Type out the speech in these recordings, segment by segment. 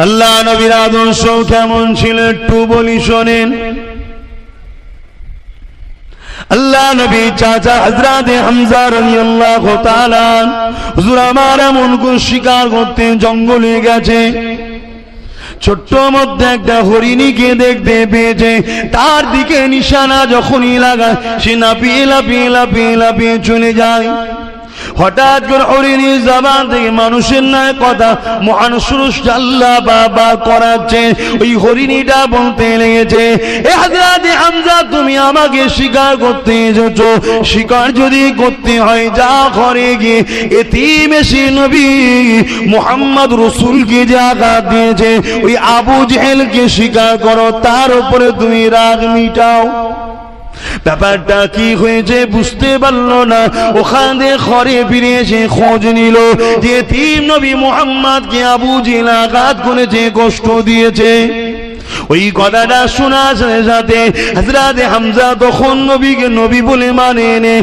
আল্লাহ নবীর আদর্শ কেমন ছিল একটু বলি শোনেন। আল্লাহ নবী চাচা হযরত হামজা রাদিয়াল্লাহু তাআলা হুজুর আমার এমন কোন শিকার করতে জঙ্গলে গেছে, ছোট্ট মধ্যে একটা হরিণীকে দেখতে পেয়েছে, তার দিকে নিশানা যখনই লাগায় সে লাফিয়ে লাফিয়ে লাফিয়ে লাফিয়ে চলে যায়। হঠাৎ করে হরিণীর জবান থেকে মানুষের নয় কথা মহান স্রষ্টা আল্লাহ বাবা করাচ্ছে। ওই হরিণীটা বলতে লেগেছে, এ হযরত হামজা তুমি আমাকে শিকার করতে এসেছো, শিকার যদি করতে হয় যা ঘরে গিয়ে এতিম এসে নবী মুহাম্মদ রাসূলকে যে আঘাত দিয়েছে ওই আবু জেহেলকে শিকার করো, তার উপরে তুমি রাগ মিটাও। ব্যাপারটা কি হয়েছে বুঝতে পারলো না, ওখানে ঘরে ফিরে এসে খোঁজ নিল যে এতিম নবী মুহাম্মদকে আবু জেহেল আঘাত করেছে, কষ্ট দিয়েছে। ওই কথাটা শোনার সাথে সাথে হযরত হামজা তখন নবীকে নবী বলে মানে নে,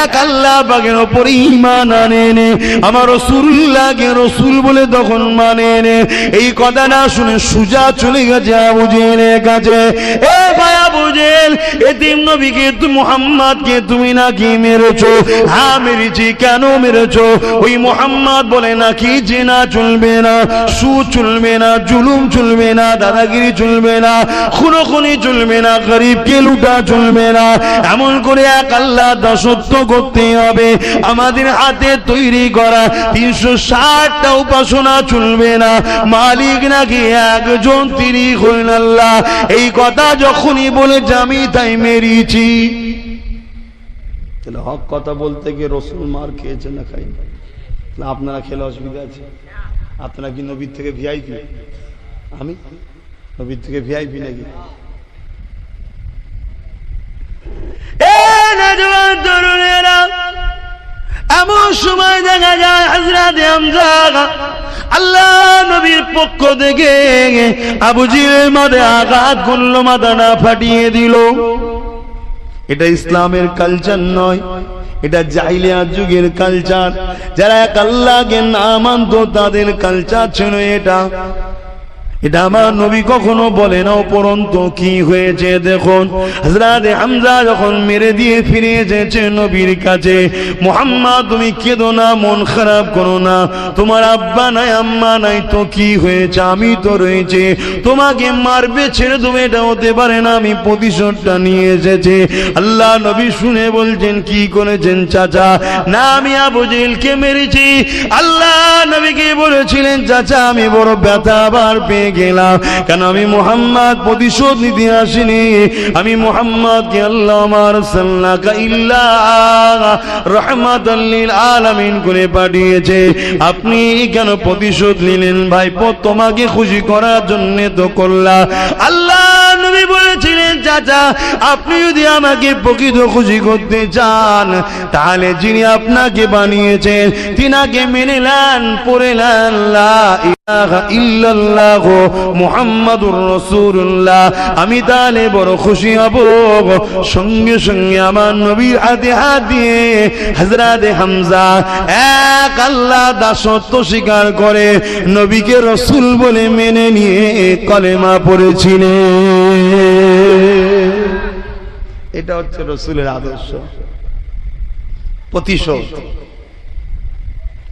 এক আল্লাহ পাকের উপর ঈমান আনে নে, আমার রাসূলুল্লাহকে রাসূল বলে তখন মানে নে। এই কথাটা শুনে সুজা চলে গেছে আবু জেহেলের কাছে। এ ভাই আবু জেহেল, এতিম নবীকে তুমি মুহাম্মদকে তুমি নাকি মেরেছো? হ্যাঁ মেরেছি। কেন মেরেছো? ওই মুহাম্মদ বলে নাকি জিনা চলবে না, সুদ চলবে না, জুলুম চলবে না, দাদাগিরি চলবে না, খুনোখুনি চলবে না, গরিবকে লুটা চলবে না, এমন করে এক আল্লাহ দাসত্ব করতে হবে। আমাদের হাতে তৈরি করা 360টা উপাসনা চলবে না, মালিক নাকি একজন, তিনি হলেন আল্লাহ। এই কথা যখনই বলেছে আমি তাই মেরেছি। তাহলে হক কথা বলতে গিয়ে রাসূল মার খেয়েছে না খাইনি? আপনারা খেলে অসুবিধা আছে? আপনারা কি নবীর থেকে ভিআইপি? আমি নবীর থেকে ভিআইপি নাকি? এমন সময় দেখা যায় হযরত হামজা আল্লাহ নবীর পক্ষ থেকে আবু জেহেলের মাথায় আঘাত করলো, মাথাটা ফাটিয়ে দিল। এটা ইসলামের কালচার নয়, এটা জাহিলিয়াত যুগের কালচার। যারা এক আল্লাহকে না মানত তাদের কালচার ছিল এটা। এটা আমার নবী কখনো বলে না। উপরন্তু কি হয়েছে দেখুন, হযরত হামজা যখন মেরে দিয়ে ফিরে এসেছে নবীর কাছে, মুহাম্মদ তুমি কেঁদো না, মন খারাপ করো না, তোমার আব্বা নাই আম্মা নাই তো কি হয়েছে, আমি তো রয়েছে, তোমাকে মারবে ছেড়ে দেবো এটা হতে পারে না, আমি প্রতিশোধটা নিয়ে এসেছে। আল্লাহ নবী শুনে বলছেন কি করেছেন চাচা? না আমি আবু জেহেলকে মেরেছি। আল্লাহ নবীকে বলেছিলেন চাচা আমি বড় ব্যথা আবার পেয়ে গেলাম, কেন আমি মুহাম্মদ প্রতিশোধ নিতে আসিনি, আমি মুহাম্মদকে আল্লাহ আরসালনাকা ইল্লা রাহমাতাল লিল আলামিন করে পাঠিয়েছে। আপনি কেন প্রতিশোধ নিলেন ভাইপো? তোমাকে খুশি করার জন্য তো করলাম। আল্লাহ নবী বলেছিলেন চাচা আপনি যদি আমাকে প্রকৃত খুশি করতে চান তাহলে যিনি আপনাকে বানিয়েছেন তিনাকে মেনে নেন, পড়ে নেন লা ইলাহা ইল্লাল্লাহ মুহাম্মাদুর রাসূলুল্লাহ, আমি তাহলে বড় খুশি হব। সঙ্গে সঙ্গে আমার নবীর হাতে হাত দিয়ে হযরত হামজা এক আল্লাহ দাসত্ব স্বীকার করে নবীকে রাসূল বলে মেনে নিয়ে কলেমা পড়েছিলেন। এটা হচ্ছে রাসূলের আদর্শ।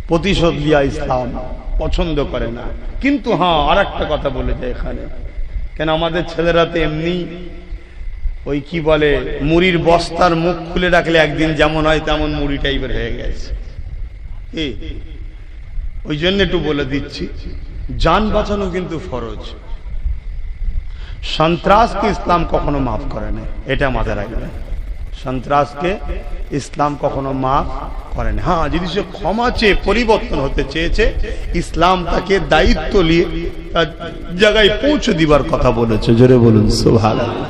প্রতিশোধ লিয়া ইসলাম পছন্দ করে না। কিন্তু হ্যাঁ আর একটা কথা বলে যায় এখানে, কেন আমাদের ছেলেরা তো এমনি ওই কি বলে মুড়ির বস্তার মুখ খুলে রাখলে একদিন যেমন হয় তেমন মুড়ি টাইপের হয়ে গেছে। ওই জন্য একটু বলে দিচ্ছি, জান বাঁচানো কিন্তু ফরজ। সন্ত্রাসকে ইসলাম কখনো মাফ করে না, এটা মাথায় রাখবেন। সন্ত্রাসকে ইসলাম কখনো মাফ করেন। হ্যাঁ যদি সে ক্ষমা চেয়ে পরিবর্তন হতে চেয়েছে ইসলাম তাকে দায়িত্ব নিয়ে তার জায়গায় পৌঁছে দিবার কথা বলেছে। জোরে বলুন সুবহানাল্লাহ।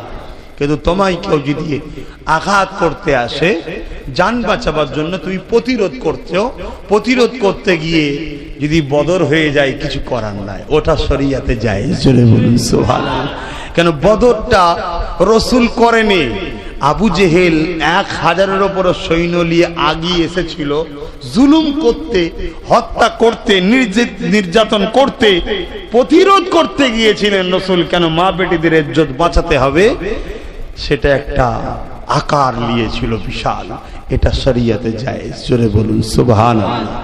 কিন্তু তোমায় কেউ যদি আঘাত করতে আসে জান বাঁচাবার জন্য তুমি প্রতিরোধ করতেও, প্রতিরোধ করতে গিয়ে যদি বদর হয়ে যায় কিছু করার নাই, ওটা শরিয়াতে জায়েজ। জোরে বলুন সুবহানাল্লাহ। কেন বদরটা রাসূল করেনি, আবু জেহেল 1000-এর উপর সৈন্য নিয়ে আগিয়ে এসেছিল জুলুম করতে, হত্যা করতে, নির্যাতন করতে, প্রতিরোধ করতে গিয়েছিলেন রাসূল। কেন? মা বেটিদের ইজ্জত বাঁচাতে হবে, সেটা একটা আকার নিয়েছিল বিশাল। এটা শরীয়তে জায়েজ। জোরে বলুন সুবহানাল্লাহ।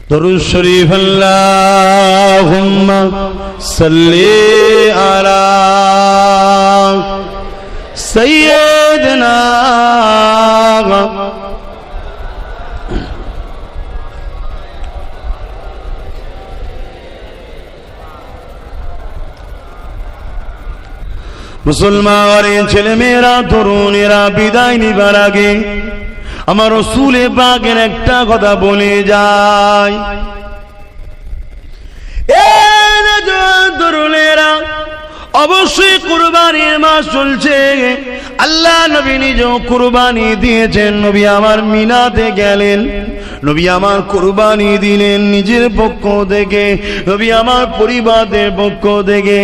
দরুদ শরীফ আল্লাহুম্মা সাল্লি আলা সাইয়্যিদিনা মুসলমানের ছেলেমেয়েরা, তরুণেরা বিদায় নিবার আগে আমার রাসূল পাকের একটা কথা বলে যায়। তরুণেরা, অবশ্যই কুরবানির মাস চলছে। আল্লাহ নবী নিজেও কুরবানি দিয়েছেন। নবী আমার মিনাতে গেলেন, নবী আমার কুরবানি দিলেন নিজের পক্ষ থেকে, নবী আমার পরিবারের পক্ষ থেকে।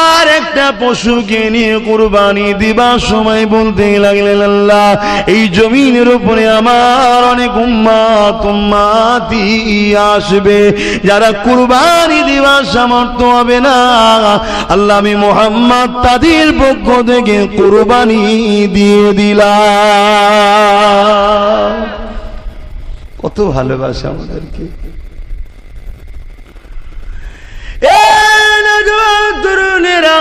আর একটা পশুকে নিয়ে কুরবানি দিবার সময় বলতে লাগলেন, আল্লাহ এই জমিনের উপরে আমার অনেক উম্মতি আসবে, যারা কুরবানি দিবার সামর্থ্য হবে না, আল্লাহ আমি মুহাম্মদ তাদের পক্ষ থেকে কুরবানি দিয়ে দিলাম। কত ভালোবাসা আমাদেরকে। তরুণেরা,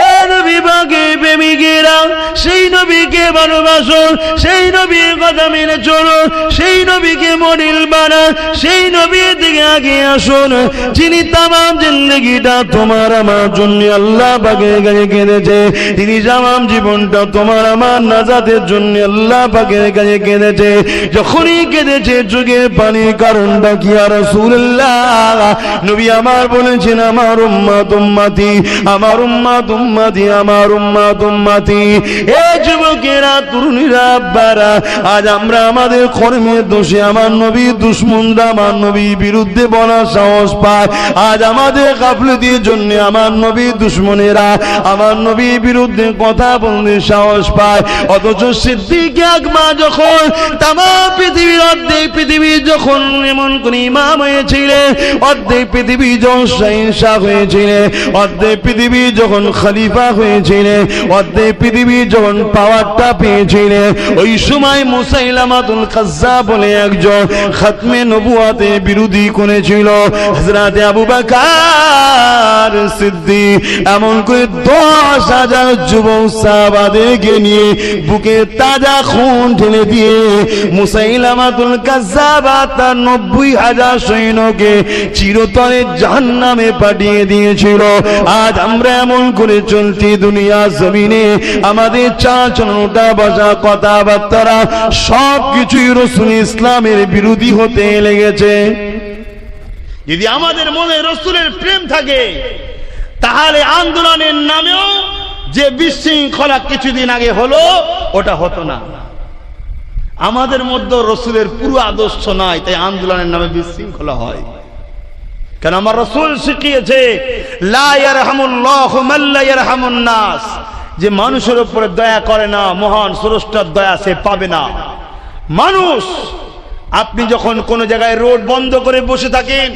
এ নবী পাকের প্রেমিকেরা, সেই নবীকে ভালোবাসো, সেই নবীর কথা মেনে চলো, সেই নবীকে মডেল বানান, সেই নবীর দিকে আগে আসুন, যিনি তামাম জিন্দগিটা তোমার আমার জন্য আল্লাহ পাকের কাছে কেঁদেছে, তিনি তামাম জীবনটা তোমার আমার নাজাতের জন্য আল্লাহ পাকের কাছে কেঁদেছে। যখনই কেঁদেছে চোখের পানির কারণটা কি? আর রাসূলুল্লাহ নবী আমার বলেছেন, আমার উম্মত উম্মতি, আমার উম্মত উম্মতি, আমার উম্মত উম্মতি। এ যুবকেরা, তরুণীরা, আব্বারা, আজ আমরা আমাদের কর্মের দোষে আমার নবীর দুশমনরা আমার নবীর বিরুদ্ধে বলার সাহস পায়। আজ আমাদের গাফলতির জন্য আমার নবীর দুশমনেরা আমার নবীর বিরুদ্ধে কথা বলতে সাহস পায়। অথচ সিদ্দিক আকবর যখন তামাম পৃথিবীর অর্ধেক পৃথিবী যখন এমন কোন ইমাম হয়েছিলেন, অর্ধেক পৃথিবী যখন শাহ হয়েছিলেন, অর্ধেক পৃথিবী যখন খলিফা হয়েছিলেন, অর্ধেক পৃথিবী যখন পাওয়ারটা পেয়েছিলেন, ওই সময় মুসাইলামাতুল কাজ্জাব বলে একজন খাতমে নবুয়াতের বিরোধী করেছিল। হযরত আবু বকর সিদ্দিক এমন করে 10,000 যুবক সাহাবাদেরকে নিয়ে বুকে তাজা খুন ঢেলে দিয়ে মুসাইলামাতুল কাজ্জাব তার 90,000 সৈন্যকে চিরতরে জাহান্নামে পাঠিয়ে দিয়েছিল। আজ আমরা এমন করে চলছি দুনিয়া জমিনে, আমাদের চালচলন, ওঠা বসা, কথাবার্তা সবকিছুই রাসূল ইসলামের বিরোধী হতে লেগেছে। যদি আমাদের মনে রাসূলের প্রেম থাকে, তাহলে আন্দোলনের নামেও যে বিশৃঙ্খলা কিছুদিন আগে হলো ওটা হতো না। আমাদের মধ্যে রাসূলের পুরো আদর্শ নাই, তাই আন্দোলনের নামে বিশৃঙ্খলা হয়। কেন? আমার রাসূল শিখিয়েছে, লা ইয়ারহামুল্লাহু মান লা ইয়ারহামুন নাস, যে মানুষের উপরে দয়া করে না, মহান স্রষ্টার দয়া সে পাবে না। মানুষ, আপনি যখন কোন জায়গায় রোড বন্ধ করে বসে থাকেন,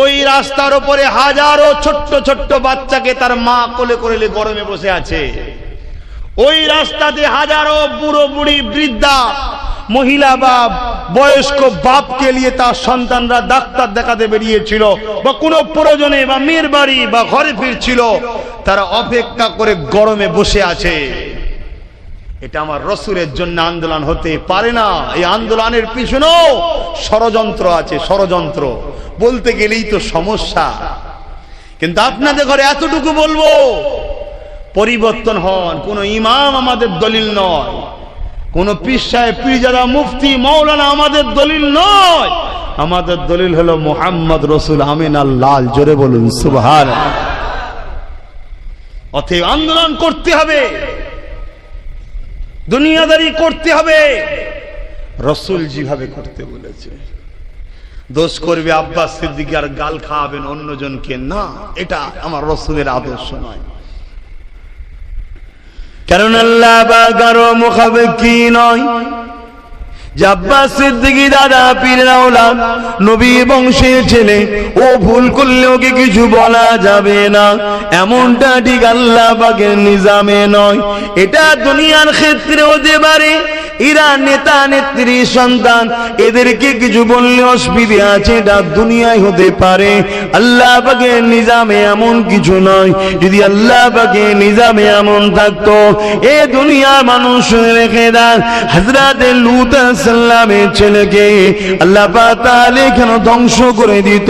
ওই রাস্তার উপরে হাজারো ছোট্ট ছোট্ট বাচ্চাকে তার মা কোলে করে গরমে বসে আছে। ওই রাস্তাতে হাজারো বুড়ো বুড়ি, বৃদ্ধা মহিলা বা বয়স্ক বাপকে নিয়ে তার সন্তানরা ডাক্তার দেখাতে বেরিয়েছিল, বা কোনো প্রয়োজনে বা মেয়ের বাড়ি বা ঘরে ফিরছিল, তারা অপেক্ষা করে গরমে বসে আছে। এটা আমার রাসূলের জন্য আন্দোলন হতে পারে না। এই আন্দোলনের পিছনেও ষড়যন্ত্র আছে, ষড়যন্ত্র বলতে গেলেই তো সমস্যা। কিন্তু আপনাদের ঘরে এতটুকু বলবো, পরিবর্তন হন। কোন ইমাম আমাদের দলিল নয়, কোন পীর সাহেব, পীরজাদা, মুফতি, মাওলানা আমাদের দলিল নয়। আমাদের দলিল হলো মুহাম্মদ রাসূল আমিনাল লাল। জোরে বলুন সুবহানাল্লাহ। অতএব আন্দোলন করতে হবে, দুনিয়াদারি করতে হবে, রাসূল যেভাবে করতে বলেছে। দোষ করবে আব্বাস সিদ্দিক আর গাল খাওয়াবেন অন্যজনকে, না, এটা আমার রাসূলের আদর্শ নয়। কারণ আল্লাহ পাক কারো মুখাপেক্ষী নয়। যে আব্বাস সিদ্দিকী দাদা পীরের আওলাদ, নবী বংশের ছেলে, ও ভুল করলে ওকে কিছু বলা যাবে না, এমনটা ঠিক আল্লাহ পাকের নিজামে নয়। এটা দুনিয়ার ক্ষেত্রে হতে পারে, এরা নেতা নেত্রী সন্তান, এদেরকে কিছু বললে অসুবিধা আছে, এটা দুনিয়ায় হতে পারে। আল্লাহ পাকের নিজামে এমন কিছু নয়। যদি আল্লাহ পাকের নিজামে এমন থাকতো, এ দুনিয়ার মানুষ রেখে দেন, হযরত লূত সাল্লামের ছেলেকে আল্লাহ পাক তাআলা কেন ধ্বংস করে দিত?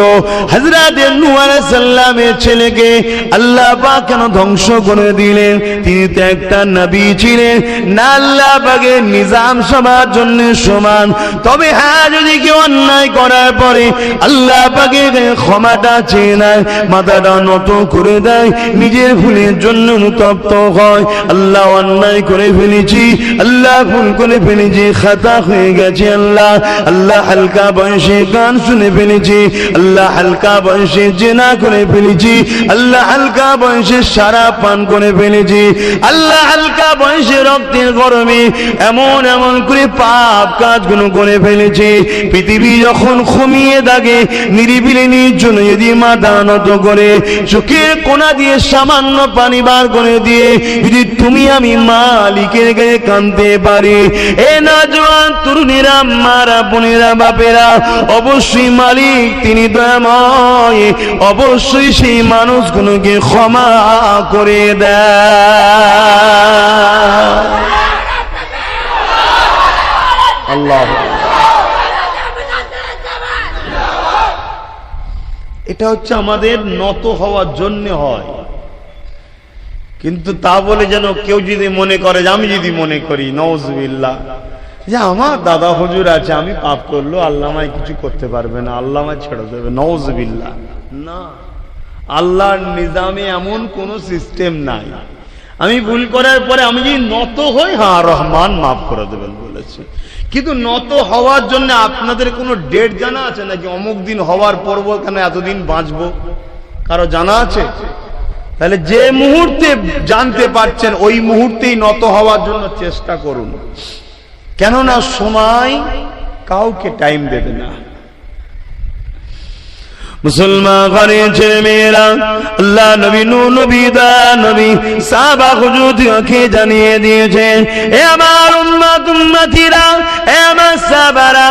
হযরত নূহ আলাইহিস সালামের ছেলেকে আল্লাহ পাক কেন ধ্বংস করে দিলেন? তিনি তো একটা নবী ছিলেন না। আল্লাহ পাকের নিজাম সবার জন্য সমান। তবে হ্যাঁ, যদি কেউ অন্যায় করার পরে আল্লাহ পাকের ক্ষমাটা চেয়ে নেয়, মাথাটা নত করে দেয়, নিজের ভুলের জন্য অনুতপ্ত হয়, আল্লাহ অন্যায় করে ফেলেছি, আল্লাহ ভুল করে ফেলেছি, খাতা হয়ে গেছে, আল্লাহ আল্লাহ হালকা বয়সে গান শুনে ফেলেছি, আল্লাহ হালকা বয়সে জেনা করে ফেলেছি, আল্লাহ হালকা বয়সে সারা পান করে ফেলেছি, আল্লাহ হালকা বয়সে রক্তের গরমে এমন এমন করে পাপ কাজগুলো করে ফেলেছি। পৃথিবী যখন ঘুমিয়ে থাকে, নিরিবিলি নির্জনে যদি মাথা নত করে চোখের কোনা দিয়ে সামান্য পানি বার করে দিয়ে যদি তুমি আমি মালিকের গায়ে কাঁদতে পারি, এ নওজোয়ান তরুণীরা, মারা বোনেরা, বাপেরা, অবশ্যই মালিক তিনি দয়াময়, অবশ্যই সেই মানুষগুলোকে ক্ষমা করে দেয়। আল্লাহ, এটা হচ্ছে আমাদের নত হওয়ার জন্য হয়। কিন্তু তা বলে যেন কেউ যদি মনে করে, যে আমি যদি মনে করি নাউজুবিল্লাহ, যে আমার দাদা হুজুর আছে, আমি পাপ করলো, আল্লাহ আমায় কিছু করতে পারবে না, আল্লাহ আমায় ছেড়ে দেবে, নাউজুবিল্লাহ। না, আল্লাহর নিজামে এমন কোন সিস্টেম নাই। আমি ভুল করার পরে আমি যদি নত হই, হ্যাঁ রহমান মাফ করে দেবেন বলেছে। কিন্তু নত হওয়ার জন্য আপনাদের কোনো ডেট জানা আছে নাকি? অমুক দিন হওয়ার পর্ব কেন এতদিন বাঁচবো, কারো জানা আছে? তাহলে যে মুহূর্তে জানতে পারছেন, ওই মুহূর্তেই নত হওয়ার জন্য চেষ্টা করুন। কেননা সময় কাউকে টাইম দেবে না। মুসলমান ঘরের ছেলে মেয়েরা, আল্লাহ নবী নূহ নবী, দয়া নবী, সাহাবা হুজুরকে জানিয়ে দিয়েছেন, এ আমার উম্মত উম্মতিরা, এ আমার সাহাবারা,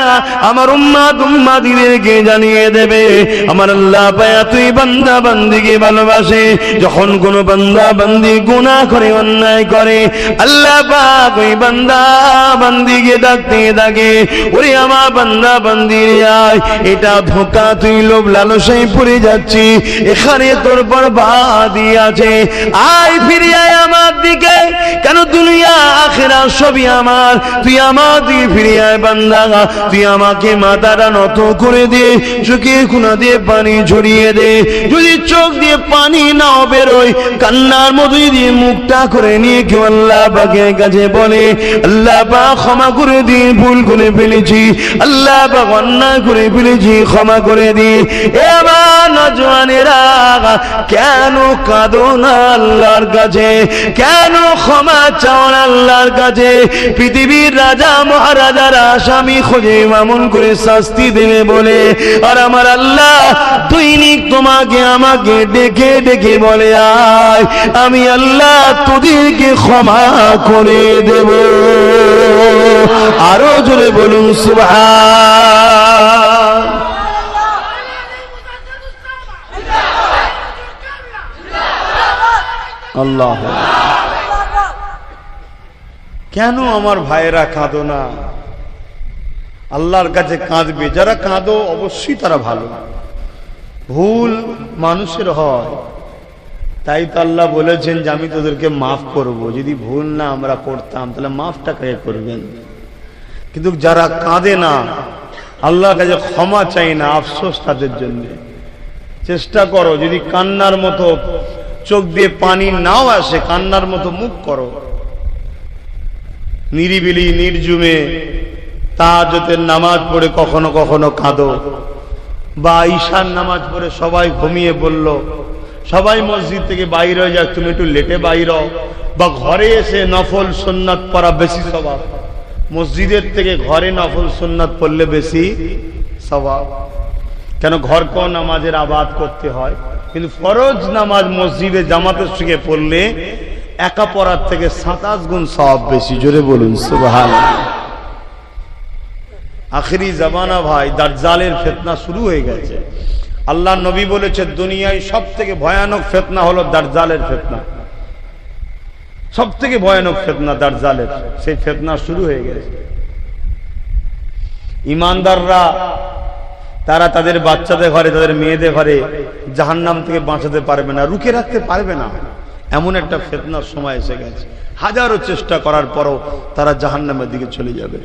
আমার উম্মত উম্মতিদেরকে জানিয়ে দেবে, আমার আল্লাহ পায়া তুই বান্দা বান্দিকে ভালোবাসে। যখন কোন বান্দা বান্দি গুনাহ করে, অন্যায় করে, আল্লাহ পাক ওই বান্দা বান্দিকে ডাকতে থাকে, ওরে আমার বান্দা বান্দি আয়, এটা ধোঁকা, তুই লোভ লালসায় পড়ে যাচ্ছি, এখানে তোর বরবাদি আছে, আয় ফিরে আয় আমার দিকে, কেন দুনিয়া আখিরাত সবই আমার, তুই আমার দিকে ফিরে আয় বান্দা, তুই আমাকে মাথাটা নত করে দে, চোখে কোনা দিয়ে পানি ঝরিয়ে দে, যদি চোখ দিয়ে পানি নাও বেরোয়, কান্নার মধ্যে দিয়ে মুখটা করে নিয়ে কেউ আল্লাহ পাকের কাছে বলে, আল্লাহ পাক ক্ষমা করে দিন, ভুল করে ফেলেছি, আল্লাহ পাক অন্যায় করে ফেলেছি, ক্ষমা করে দিন। এ আমার নওজোয়ানেরা, কেন কাঁদো না আল্লাহর কাছে? কেন ক্ষমা চাও না আল্লাহর কাছে? পৃথিবীর রাজা মহারাজারা আসামি খোঁজে মামুন করে শাস্তি দেবে বলে, আর আমার আল্লাহ দৈনিক তোমাকে আমাকে ডেকে ডেকে বলে, আয় আমি আল্লাহ তোদেরকে ক্ষমা করে দেব। আরো জোরে বলুন সুবহান। আল্লাহ, কেন আমার ভাইয়েরা কাঁদো না? আল্লাহর কাছে কাঁদবে যারা, কাঁদো অবশ্যই তারা ভালো। ভুল মানুষের হয়, তাই তো আল্লাহ বলেছেন যে আমি তোদেরকে মাফ করব। যদি ভুল না আমরা করতাম তাহলে মাফটা কে করবেন? কিন্তু যারা কাঁদে না, আল্লাহর কাছে ক্ষমা চাই না, আফসোস তাদের জন্য। চেষ্টা করো, যদি কান্নার মতো চোখ দিয়ে পানি নাও আসে, কান্নার মতো মুখ করো, নিরিবিলি নির্জুমে তাহাজ্জুদের নামাজ পড়ে কখনো কখনো কাঁদো, বা ঈশার নামাজ পড়ে সবাই ঘুমিয়ে বলল, সবাই মসজিদ থেকে বাইর হয়ে যাক, তুমি একটু লেটে বাইর হও, বা ঘরে এসে নফল সুন্নাত পড়া বেশি সওয়াব। মসজিদের থেকে ঘরে নফল সুন্নাত পড়লে বেশি সওয়াব। কেন ঘরকেও নামাজের আবাদ করতে হয়, কিন্তু ফরজ নামাজ মসজিদে জামাতের সঙ্গে পড়লে একা পড়ার থেকে 27 গুণ সওয়াব বেশি। জোরে বলুন সুবহানাল্লাহ। আখেরি জামানা ভাই, দাজ্জালের ফিতনা শুরু হয়ে গেছে। আল্লাহ নবী বলেছে দুনিয়ায় সব থেকে ভয়ানক ফিতনা হলো দাজ্জালের ফিতনা। সব থেকে ভয়ানক ফিতনা দাজ্জালের, সেই ফিতনা শুরু হয়ে গেছে। ইমানদাররা তারা তাদের বাচ্চাদের ঘরে, তাদের মেয়েদের ঘরে জাহান্নাম থেকে বাঁচাতে পারবে না, রুখে রাখতে পারবে না। এমন একটা ফিতনার সময় এসে গেছে, হাজারো চেষ্টা করার পরও তারা জাহান্নামের দিকে চলে যাবে।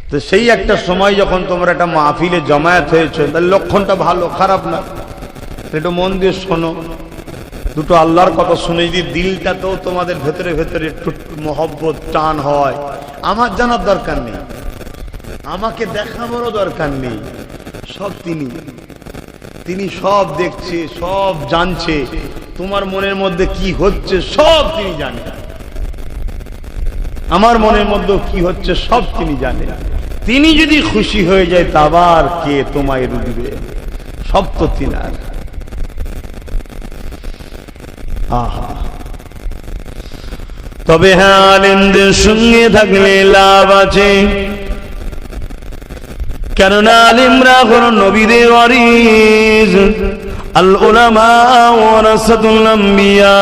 তো সেই একটা সময় যখন তোমরা একটা মাহফিলে জমায়েত হয়েছে, তার লক্ষণটা ভালো, খারাপ না। একটু মন দিয়ে শোনো, দুটো আল্লাহর কথা শুনে যদি দিলটাতেও তোমাদের ভেতরে ভেতরে একটু মহব্বত টান হয়, আমার জানার দরকার নেই, আমাকে দেখানোরও দরকার নেই, সব তিনি সব দেখছে, সব জানছে, তোমার মনের মধ্যে কি হচ্ছে সব তিনি জানেন, আমার মনের মধ্যে কি হচ্ছে সব তিনি জানেন। তিনি যদি খুশি হয়ে যায় তা আবার কে তোমায় রুখবে? সব তো তিনার। আহা, তবে হ্যাঁ, আলেমদের সঙ্গে থাকলে লাভ আছে, কেননা আলেমরা হলো নবীদের ওয়ারিস। আল উলামা ওয়ারাসাতুল আম্বিয়া।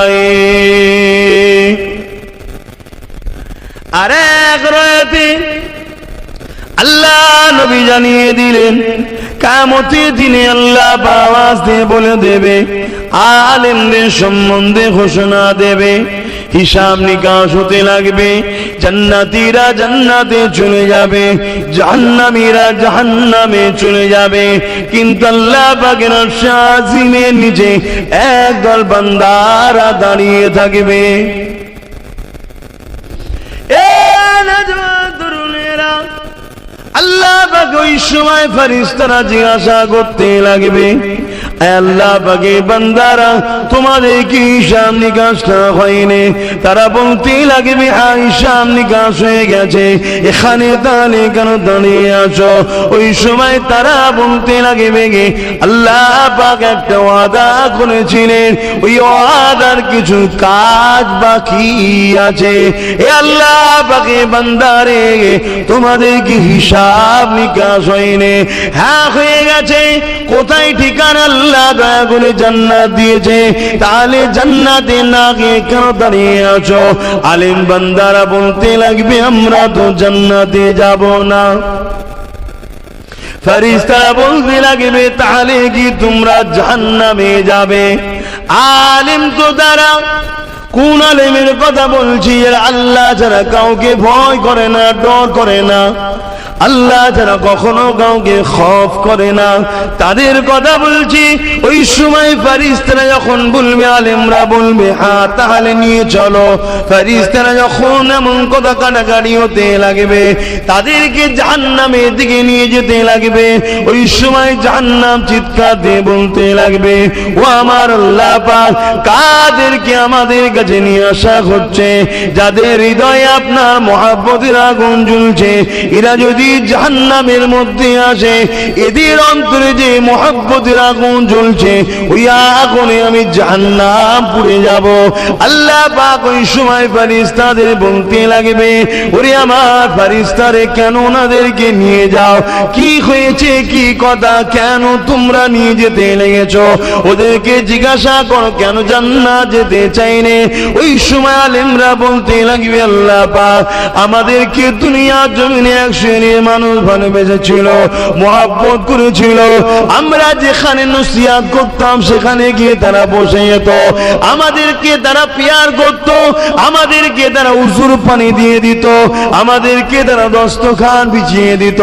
আর এক রাতে আল্লাহ নবী জানিয়ে দিলেন, কিয়ামতের দিনে আল্লাহ আওয়াজ দিয়ে বলে দেবে, আলেমদের সম্বন্ধে ঘোষণা দেবে, হিসাব নিকাশ হতে লাগবে। জান্নাতীরা জান্নাতে চলে যাবে, জাহান্নামীরা জাহান্নামে চলে যাবে। কিন্তু আল্লাহ পাকের আরশে আজিমের নিচে একদল বান্দারা দাঁড়িয়ে থাকবে। আল্লাহ পাক ওই সময় ফেরেশতারা জিজ্ঞাসা করতে লাগবে, আল্লাহ পাকে বান্দারা তোমাদের কি হিসাব নিকাশ হয়নি? তারা বলতে লাগবে, হিসাব নিকাশ হয়ে গেছে, এখানে তাহলে কেন দাঁড়িয়ে আছো? ওই সময় তারা বলতে লাগবে, আল্লাহ পাক একটা ওয়াদা করেছিলেন, ওই ওয়াদার কিছু কাজ বাকি আছে। এ আল্লাহ পাকে বান্দারে তোমাদের কি হিসাব নিকাশ হয়নি? হ্যাঁ হয়ে গেছে। কোথায় ঠিকানা? আল্লাহ দয়া করে জান্নাত দিয়েছে, তাহলে জান্নাতে না গিয়ে কেন দাঁড়িয়ে আছো? আলেম বান্দারা বলতে লাগবে, আমরা তো জান্নাতে যাব না। ফেরেশতারা বলতে লাগবে, তাহলে কি তোমরা জাহান্নামে যাবে? আলেম তো তারা, কোন আলেমের কথা বলছি? আল্লাহ যারা কাউকে ভয় করে না, ডর করে না, আল্লাহ যারা কখনো কাউকে খৌফ করে না, তাদের কথা বলছি। ওই সময় ফেরেশতারা যখন বলবে, আলেমরা বলবে, হ্যাঁ তাহলে নিয়ে চলো। ফেরেশতারা যখন এমন কথা কাটাকাটি হতে লাগবে, তাদেরকে জাহান্নামের দিকে নিয়ে যেতে লাগবে। ওই সময় জাহান্নাম চিৎকার দিয়ে বলতে লাগবে, ও আমার আল্লাহ পাক, কাদেরকে আমাদের কাছে নিয়ে আসা হচ্ছে? যাদের হৃদয়ে আপনার মহব্বতের আগুন জ্বলছে, এরা যদি জাহান্নামের মধ্যে আসে, এদের অন্তরে যে মহব্বতের আগুন জ্বলছে, ওই আগুনে আমি জাহান্নাম পুড়ে যাব। আল্লাহ পাক ওই সময় ফেরেশতাদের বলতে লাগবে, ওরে আমার ফেরেশতারে, কেন ওনাদেরকে নিয়ে যাও? কি হয়েছে, কি কথা, কেন তোমরা নিয়ে যেতে লেগেছো? ওদেরকে জিজ্ঞাসা করো, কেন জান্নাত যেতে চাইনে? ওই সময় আলেমরা বলতে লাগবে, আল্লাহ পাক আমাদেরকে দুনিয়ার জমিনে এক শ্রেণীর মানুষ ভালোবেসেছিল, মহব্বত করেছিল। আমরা যেখানে নসিহত করতাম সেখানে গিয়ে তারা বসে যেত, আমাদেরকে তারা পিয়ার করত, আমাদেরকে তারা উজুর পানি দিয়ে দিত, আমাদেরকে তারা দস্তখান বিছিয়ে দিত।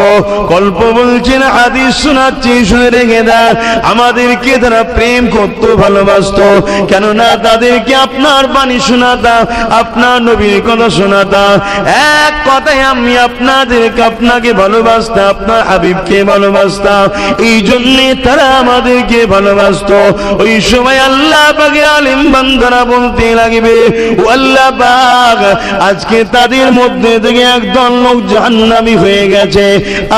গল্প বলছেন, হাদিস শোনাচ্ছি, শুনে রেখে দেন। আমাদেরকে তারা প্রেম করত, ভালোবাসত, কেননা তাদেরকে আপনার বাণী শোনাতাম, আপনার নবীর কথা শোনাতাম। এক কথায় আমি আপনাকে আল্লাহকে ভালোবাসত, আপনার হাবিবকে ভালোবাসত, এই জন্য তারা আমাদেরকে ভালোবাসত। ওই সময় আল্লাহ পাকের আলেম বান্দারা বলতে লাগবে, ও আল্লাহ পাক, আজকে তাদের মধ্যে থেকে একদল লোক জাহান্নামী হয়ে গেছে।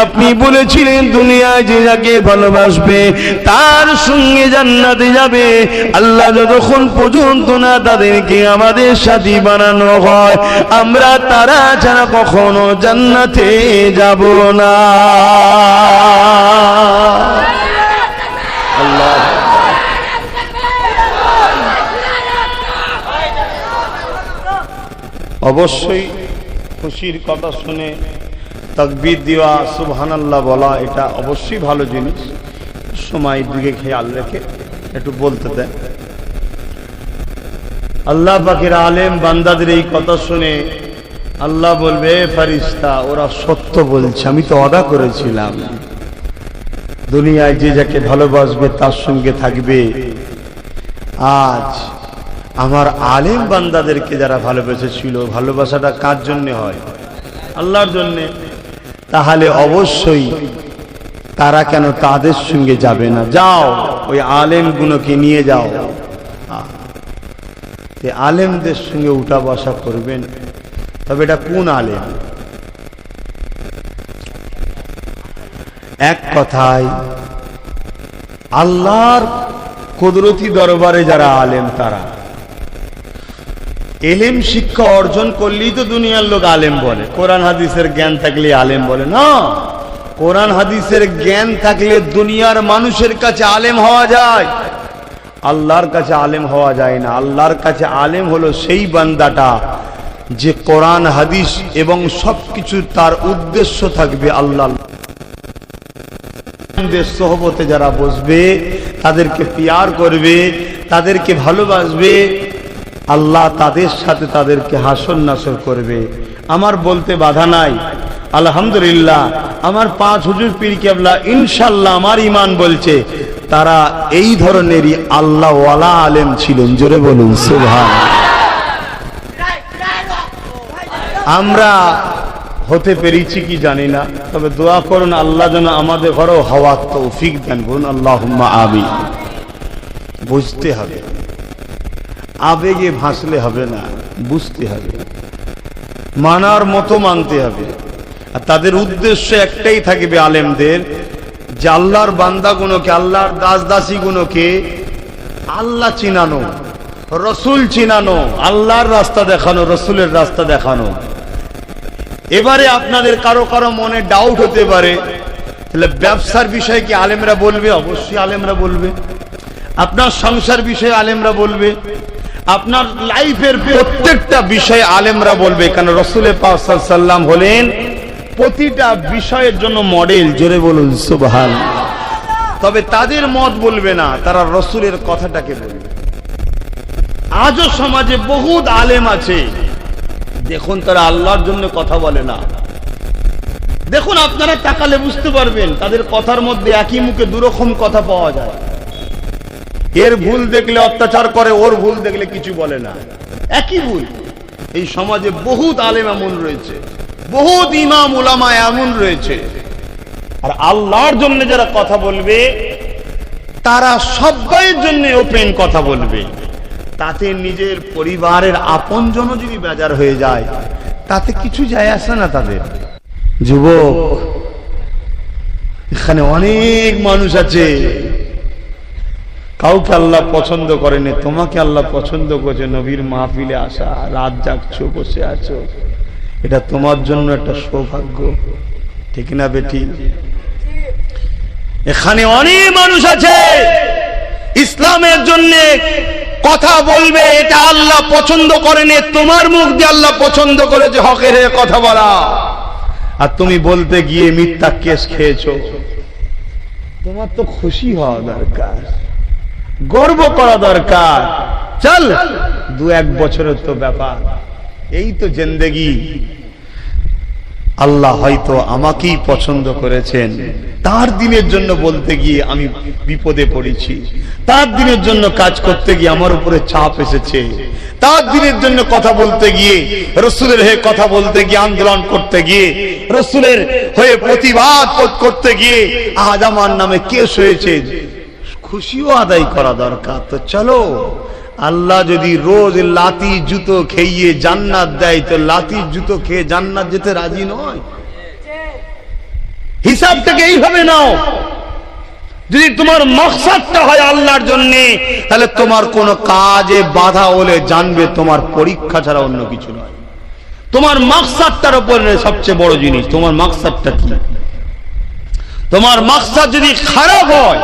আপনি বলেছিলেন দুনিয়ায় যে যাকে ভালোবাসবে তার সঙ্গে জান্নাতে যাবে। আল্লাহ যতক্ষণ পর্যন্ত না তাদেরকে আমাদের সাথী বানানো হয়, আমরা তারা ছাড়া কখনো জান্নাতে যাব না। আল্লাহ অবশ্যই খুশির কথা শুনে তাকবীর দেওয়া, সুবহানাল্লাহ বলা, এটা অবশ্যই ভালো জিনিস। সময় দিকে খেয়াল রেখে একটু বলতে দেন। আল্লাহ পাকের আলেম বান্দাদের এই কথা শুনে আল্লাহ বলবে, ফারিস্তা ওরা সত্য বলছে, আমি তো ওয়াদা করেছিলাম দুনিয়ায় যে যাকে ভালোবাসবে তার সঙ্গে থাকবে। আজ আমার আলেম বান্দাদেরকে যারা ভালোবেসেছিল, ভালোবাসাটা কার জন্য হয়? আল্লাহর জন্যে। তাহলে অবশ্যই তারা কেন তাদের সঙ্গে যাবে না? যাও ওই আলেমগুলোকে নিয়ে যাও, আলেমদের সঙ্গে উঠা বসা করবেন। তবে এটা কোন আলেম? এক কথায় আল্লাহর কুদরতি দরবারে যারা আলেম, তারা এলেম শিক্ষা অর্জন করলেই তো দুনিয়ার লোক আলেম বলে। কোরআন হাদিসের জ্ঞান থাকলে আলেম বলে না। কোরআন হাদিসের জ্ঞান থাকলে দুনিয়ার মানুষের কাছে আলেম হওয়া যায়, আল্লাহর কাছে আলেম হওয়া যায় না। আল্লাহর কাছে আলেম হলো সেই বান্দাটা যে কোরআন হাদিস এবং সবকিছু তার উদ্দেশ্য থাকবে আল্লাহ। সোহবতে যারা বসবে, তাদেরকে পিয়ার করবে, তাদেরকে ভালোবাসবে, আল্লাহ তাদের সাথে তাদেরকে হাসর নাসর করবে। আমার বলতে বাধা নাই, আলহামদুলিল্লাহ। আমার 5 হুজুর পীর কেবলা ইনশাআল্লাহ আমার ঈমান বলছে তারা এই ধরনেরই আল্লাহ ওয়ালা আলেম ছিলেন। জোরে বলুন সুবহানাল্লাহ। আমরা হতে পেরেছি কি জানি না, তবে দোয়া করুন আল্লাহ যেন আমাদের ঘরেও হওয়ার তৌফিক দেন। বলুন আল্লাহুম্মা আমিন। বুঝতে হবে, আবেগে ভাসলে হবে না, বুঝতে হবে, মানার মতো মানতে হবে। আর তাদের উদ্দেশ্য একটাই থাকবে আলেমদের, যে আল্লাহর বান্দাগুলোকে, আল্লাহর দাস দাসীগুলোকে আল্লাহ চিনানো, রসুল চিনানো, আল্লাহর রাস্তা দেখানো, রসুলের রাস্তা দেখানো। এবারে আপনাদের কারো কারো মনে ডাউট হতে পারে, তাহলে ব্যবসার বিষয়ে কি আলেমরা বলবে? অবশ্যই আলেমরা বলবে। আপনার সংসার বিষয়ে আলেমরা বলবে, আপনার লাইফের প্রত্যেকটা বিষয়ে আলেমরা বলবে। কেন? রাসূলে পাক সাল্লাল্লাহু আলাইহি ওয়াসাল্লাম হলেন প্রতিটা বিষয়ের জন্য মডেল। জোরে বলুন সুবহানাল্লাহ। তবে তাদের মত বলবে না, তারা রাসূলের কথাটাকে বলবে। আজও সমাজে বহুত আলেম আছে, দেখুন তারা আল্লাহর জন্য কথা বলে না। দেখুন আপনারা তাকালে বুঝতে পারবেন, তাদের কথার মধ্যে একই মুখে দুরকম কথা পাওয়া যায়। এর ভুল দেখলে অত্যাচার করে, ওর ভুল দেখলে কিছু বলে না, একই ভুল। এই সমাজে বহুত আলেম এমন রয়েছে, বহুত ইমাম উলামা এমন রয়েছে। আর আল্লাহর জন্য যারা কথা বলবে, তারা সবাইয়ের জন্য ওপেন কথা বলবে। তাতে নিজের পরিবারের আপনজনও যদি বেজার হয়ে যায়, তাতে কিছু যায় আসে না তাদের। যুবক, এখানে অনেক মানুষ আছে, কাউকে আল্লাহ পছন্দ করেনি, তোমাকে আল্লাহ পছন্দ করেছে। নবীর মাহফিলে আসা, রাত জাগছো, বসে আছো, এটা তোমার জন্য একটা সৌভাগ্য, ঠিক না বেটি? এখানে অনেক মানুষ আছে ইসলামের জন্য কথা বলবে, এটা আল্লাহ পছন্দ করেনি, তোমার মুখ দিয়ে আল্লাহ পছন্দ করেছে হকের কথা বলা। আর তুমি বলতে গিয়ে মিথ্যা কেস খেয়েছো। তোমার তো খুশি হওয়া দরকার, গর্ব করা দরকার। চল 2-1 বছরের তো ব্যাপার, এই তো জিন্দেগি। আল্লাহ হয়তো আমাকেই পছন্দ করেছেন, তার দিনের জন্য বলতে গিয়ে আমি বিপদে পড়েছি, তার দিনের জন্য কাজ করতে গিয়ে আমার উপরে চাপ এসেছে, তার দিনের জন্য কথা বলতে গিয়ে, রসুলের হয়ে কথা বলতে গিয়ে, আন্দোলন করতে গিয়ে, রসুলের হয়ে প্রতিবাদ করতে গিয়ে আজ আমার নামে কেস হয়েছে, খুশিও আদায় করা দরকার। তো চলো, আল্লাহ যদি রোজ লাতি জুতো খেয়ে জান্নাত দেয়, তো লাতি জুতো খেয়ে জান্নাত যেতে রাজি নয়। হিসাবটাকে এইভাবে নাও। যদি তোমার মাকসাদটা হয় আল্লাহর জন্য, তাহলে তোমার কোন কাজে বাধা হলে জানবে তোমার পরীক্ষা ছাড়া অন্য কিছু নয়। তোমার মাকসাদটার উপরে সবচেয়ে বড় জিনিস, তোমার মাকসাদটা কি। তোমার মাকসাদ যদি খারাপ হয়,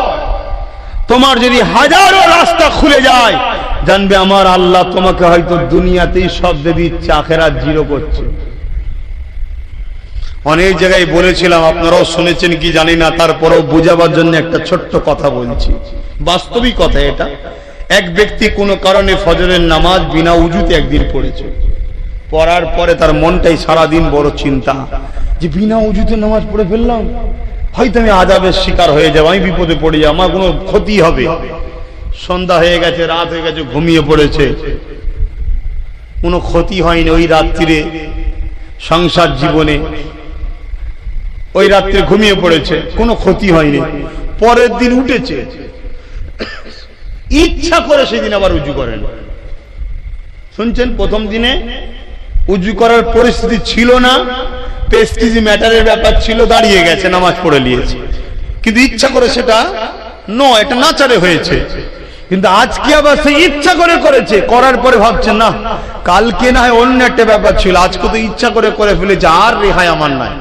তোমার যদি হাজারো রাস্তা খুলে যায়, জানবে আমার আল্লাহ তোমাকে হয়তো দুনিয়াতেই সব দিয়ে দিচ্ছে, আখেরাত জিরো করছে। অনেক জায়গায় বলেছিলাম, আপনারাও শুনেছেন কি জানি না, তারপরেও বোঝাবার জন্য একটা ছোট্ট কথা বলছি, বাস্তবিক কথা এটা। এক ব্যক্তি কোনো কারণে ফজরের নামাজ বিনা উজুতে একদিন পড়েছে, পড়ার পরে তার মনটাই সারাদিন বড় চিন্তা, যে বিনা উজুতে নামাজ পড়ে ফেললাম, হয়তো আমি আযাবের শিকার হয়ে যাব, আমি বিপদে পড়ে যাব, আমার কোনো ক্ষতি হবে। সন্ধ্যা হয়ে গেছে, রাত হয়ে গেছে, ঘুমিয়ে পড়েছে, কোনো ক্ষতি হয়নি। ওই রাত্রিরে সংসার জীবনে ওই রাত্রে ঘুমিয়ে পড়েছে, কোনো ক্ষতি হয়নি। পরের দিন উঠেছে, ইচ্ছা করে সেদিন আবার উজু করেন। শুনছেন, প্রথম দিনে উজু করার পরিস্থিতি ছিল না, প্রেস্টিজ ম্যাটারের ব্যাপার ছিল, দাঁড়িয়ে গেছে, নামাজ পড়ে নিয়েছে, কিন্তু ইচ্ছা করে সেটা নয়, এটা নাচারে হয়েছে। কিন্তু আজকে আবার সে ইচ্ছা করে করেছে, করার পরে ভাবছে না, কালকে না হয় অন্য একটা ব্যাপার ছিল, আজকে তো ইচ্ছা করে ফেলেছে, আর রেহাই আমার নাই।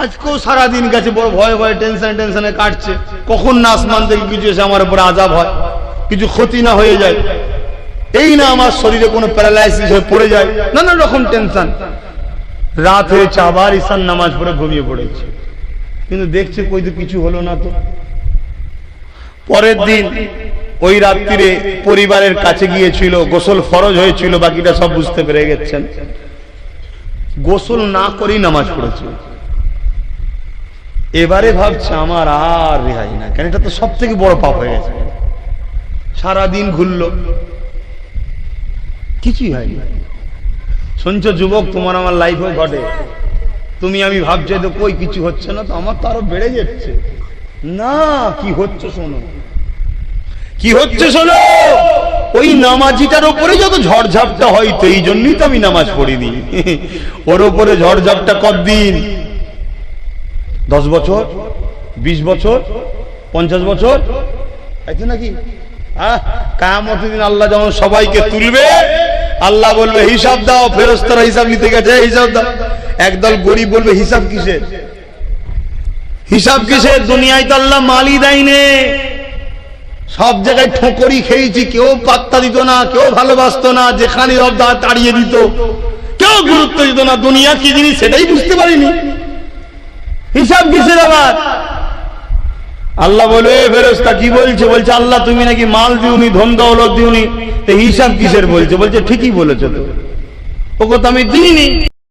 আজকেও সারাদিন গেছে বড় ভয়ে ভয়ে টেনশনে কাটছে, কখন না আসমান থেকে কিছু এসে আমার উপরে আযাব হয়, কিছু ক্ষতি না হয়ে যায়, এই না আমার শরীরে কোনো প্যারালাইসিস হয়ে পড়ে যায়, নানা রকম টেনশন। রাত হয়েছে, আবার ঈশান নামাজ পড়ে ঘুমিয়ে পড়েছে, কিন্তু দেখছে কই তো কিছু হলো না। তো পরের দিন ওই রাত্রিরে পরিবারের কাছে গিয়েছিল, গোসল ফরজ হয়েছিল, বাকিটা সব বুঝতে পেরে গেছেন, গোসল না করেই নামাজ পড়েছে। এবারে ভাবছে আমার আর রেহাই না, কেন এটা তো সব থেকে বড় পাপ হয়ে গেছে। সারাদিন ঘুরলো, কিছুই হয়নি। শুনছো যুবক, তোমার আমার লাইফেও ঘটে, তুমি আমি ভাবছি তো কই কিছু হচ্ছে না, তো আমার তো আরো বেড়ে যাচ্ছে না। কি হচ্ছে শোনো, কি হচ্ছে শোনো, ওই নামাজিটার উপরে যত ঝড়ঝাপটা হয়, তো এই জন্যই তো আমি নামাজ পড়িনি। ওর উপরে ঝড়ঝাপটা কতদিন, 10 বছর, 20 বছর, 50 বছর, তাইতো নাকি? কিয়ামতের দিন আল্লাহ যখন সবাইকে তুলবে, আল্লাহ বলবে হিসাব দাও, ফেরেশতারা হিসাব নিতে গেছে, হিসাব দাও। একদল গরিব বলবে হিসাব কিসের, হিসাব কিসের, দুনিয়ায় তো আল্লাহ মালই দেয়নি, সব জায়গায় ঠোকরি খেয়েছি, কেউ পাত্তা দিত না, কেউ ভালোবাসতো না, যেখানে রব তাড়িয়ে দিত, কেউ গুরুত্ব দিত না, দুনিয়া কি জিনিস সেটাই বুঝতে পারিনি, হিসাব কিসের আবার? আল্লাহ বলে ফেরেশতা কি বলছে, বলছে আল্লাহ তুমি নাকি মাল দিওনি, ধন দৌলত দিওনি, তো হিসাব কিসের বলছে? বলছে ঠিকই বলেছো, তো ও কথা আমি দিইনি।